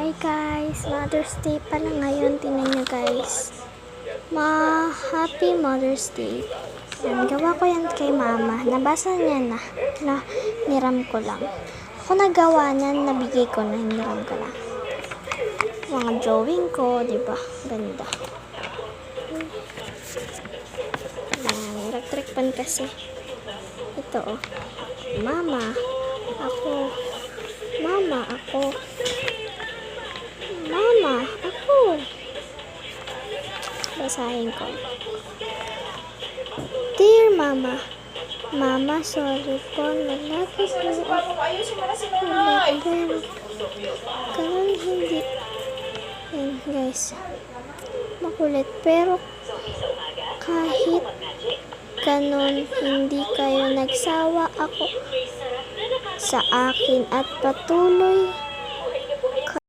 Hi guys, Mother's Day pala ngayon. Tingnan nyo guys. Happy Mother's Day. Yan, gawa ko yan kay mama. Nabasa niya na niram ko lang. Ako nagawa niyan, nabigay ko na, niram ko lang. Mga drawing ko, diba? Ganda. Yan, electric pan kasi. Ito oh. Mama, ako. Mama, ako. Mama, ako. Basahin ko. Dear Mama, Mama, sorry po. Nalapit po ako. Pero, ganun hindi. Yan, guys. Makulit. Pero, kahit ganun, hindi kayo nagsawa ako sa akin at patuloy